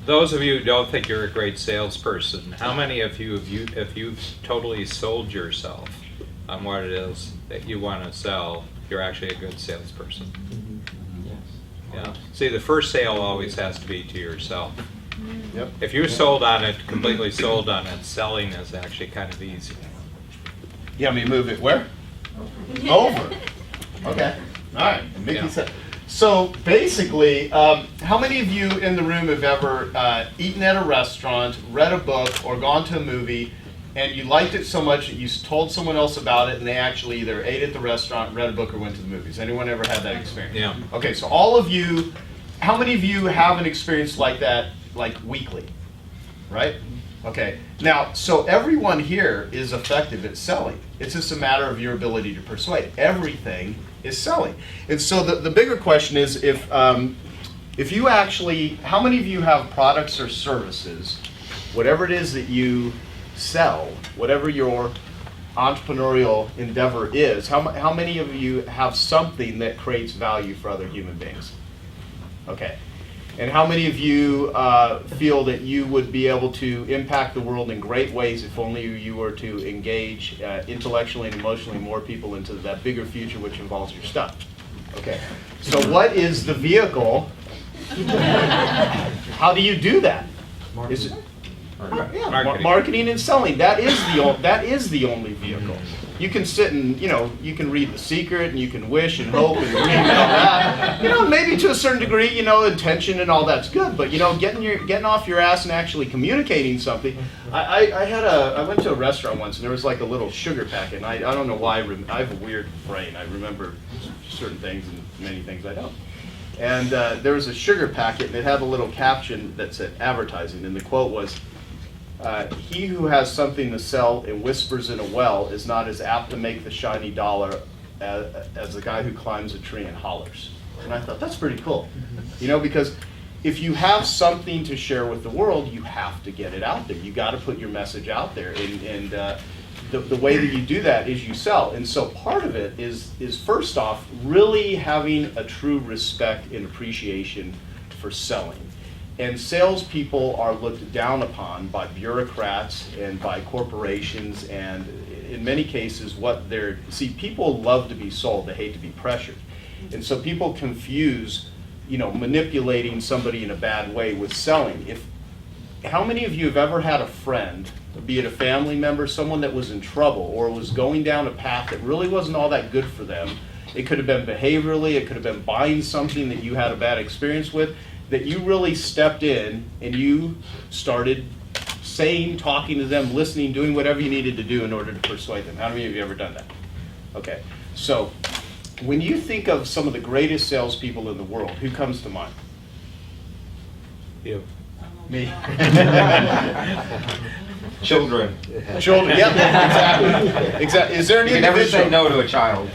Those of you who don't think you're a great salesperson, how many of you, if you've totally sold yourself on what it is that you want to sell, you're actually a good salesperson? Yeah. See, the first sale always has to be to yourself. Yep. If you're sold on it, completely sold on it, selling is actually kind of easy. You want me to move it where? Over. Okay. All right. Mickey Yeah. said. So basically, how many of you in the room have ever eaten at a restaurant, read a book, or gone to a movie, and you liked it so much that you told someone else about it, and they actually either ate at the restaurant, read a book, or went to the movies? Anyone ever had that experience? Yeah. Okay, so all of you, how many of you have an experience like that, like weekly? Right? Okay. Now, so everyone here is effective at selling. It's just a matter of your ability to persuade. Everything is selling. And so the bigger question is if you actually, how many of you have products or services, whatever it is that you sell, whatever your entrepreneurial endeavor is, how many of you have something that creates value for other human beings? Okay. And how many of you feel that you would be able to impact the world in great ways if only you were to engage intellectually and emotionally more people into that bigger future which involves your stuff? Okay. So what is the vehicle? How do you do that? Is it marketing and selling? That is the only vehicle. You can sit and, you know, you can read The Secret and you can wish and hope and dream and all that. You know, maybe to a certain degree, you know, intention and all that's good. But, you know, getting off your ass and actually communicating something. I went to a restaurant once and there was like a little sugar packet. And I don't know why, I have a weird brain. I remember certain things and many things I don't. And there was a sugar packet and it had a little caption that said advertising. And the quote was, he who has something to sell and whispers in a well is not as apt to make the shiny dollar as the guy who climbs a tree and hollers. And I thought, that's pretty cool. You know, because if you have something to share with the world, you have to get it out there. You got to put your message out there. And the way that you do that is you sell. And so part of it is first off, really having a true respect and appreciation for selling. And salespeople are looked down upon by bureaucrats and by corporations, and in many cases, people love to be sold, they hate to be pressured. And so people confuse, you know, manipulating somebody in a bad way with selling. how many of you have ever had a friend, be it a family member, someone that was in trouble or was going down a path that really wasn't all that good for them? It could have been behaviorally, it could have been buying something that you had a bad experience with, that you really stepped in and you started saying, talking to them, listening, doing whatever you needed to do in order to persuade them. How many of you have ever done that? Okay, so when you think of some of the greatest salespeople in the world, who comes to mind? You. Me. Children. Children, yep, exactly. Exactly. Is there any You can never individual? say no to a child.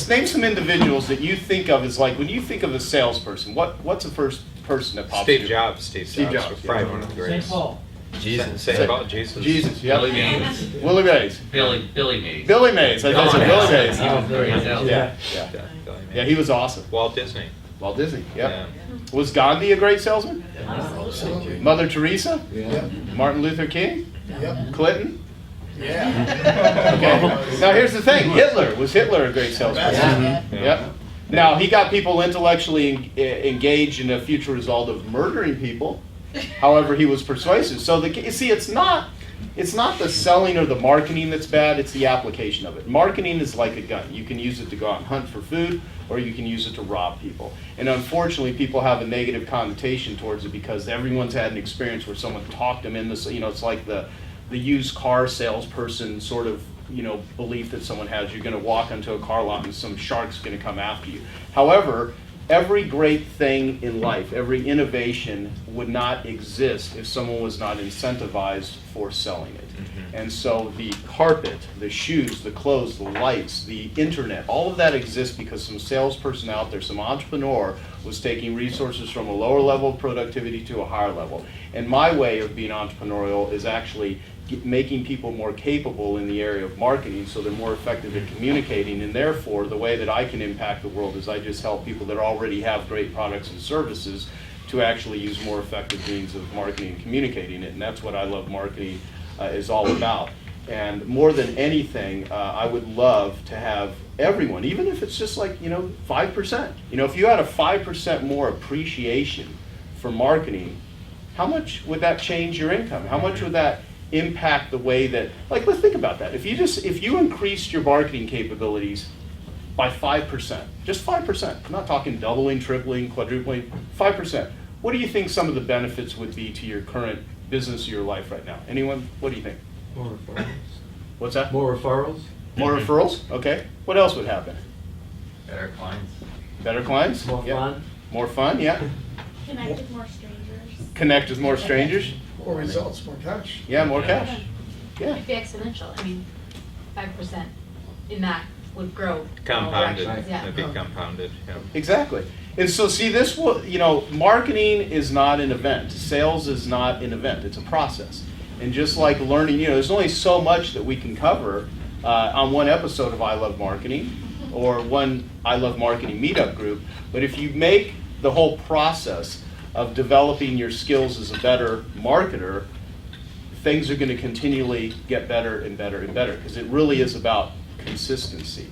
Name some individuals that you think of as, like, when you think of a salesperson, what's the first person that pops Steve in? Jobs. Steve Steve Jobs Jobs, was probably yeah. one of the St. greatest. Paul. Jesus. St. Paul, Jesus. Jesus, yeah. Billy Mays. Willie Mays. Billy Mays. Billy Mays, I thought it was Billy Mays. He was very Yeah, intelligent. yeah. Yeah, Billy Mays. Yeah, he was awesome. Walt Disney. Walt Disney, Yeah. yeah. Was Gandhi a great salesman? Absolutely. Mother Teresa? Yeah. Martin Luther King? Yep. Clinton? Yeah. Okay. Now here's the thing. Was Hitler a great salesperson? Yeah. Yep. Now he got people intellectually engaged in a future result of murdering people. However, he was persuasive. So you see, it's not the selling or the marketing that's bad. It's the application of it. Marketing is like a gun. You can use it to go out and hunt for food, or you can use it to rob people. And unfortunately, people have a negative connotation towards it because everyone's had an experience where someone talked them in this. It's like the used car salesperson sort of belief that someone has. You're going to walk onto a car lot and some shark's going to come after you. However, every great thing in life, every innovation would not exist if someone was not incentivized for selling it. And so the carpet, the shoes, the clothes, the lights, the internet, all of that exists because some salesperson out there, some entrepreneur, was taking resources from a lower level of productivity to a higher level. And my way of being entrepreneurial is actually making people more capable in the area of marketing so they're more effective at communicating, and therefore the way that I can impact the world is I just help people that already have great products and services to actually use more effective means of marketing and communicating it, and that's what I Love Marketing is all about. And more than anything, I would love to have everyone, even if it's just like 5%. If you had a 5% more appreciation for marketing, how much would that change your income? How much would that impact the way that, let's think about that. If you increased your marketing capabilities by 5%, just 5%, I'm not talking doubling, tripling, quadrupling, 5%, what do you think some of the benefits would be to your current business or your life right now? Anyone? What do you think? More referrals. What's that? More referrals. More referrals? Okay. What else would happen? Better clients. Better clients? More Yeah. fun. More fun, yeah. Connect with more strangers. Connect with more strangers? More results, more cash. Yeah, more cash. Yeah. It'd be exponential. I mean, 5% in that would grow. in all Compounded. directions, yeah. It'd be compounded. Yeah. Exactly. And so see, this will, marketing is not an event. Sales is not an event. It's a process. And just like learning, there's only so much that we can cover on one episode of I Love Marketing or one I Love Marketing meetup group. But if you make the whole process of developing your skills as a better marketer, things are going to continually get better and better and better because it really is about consistency.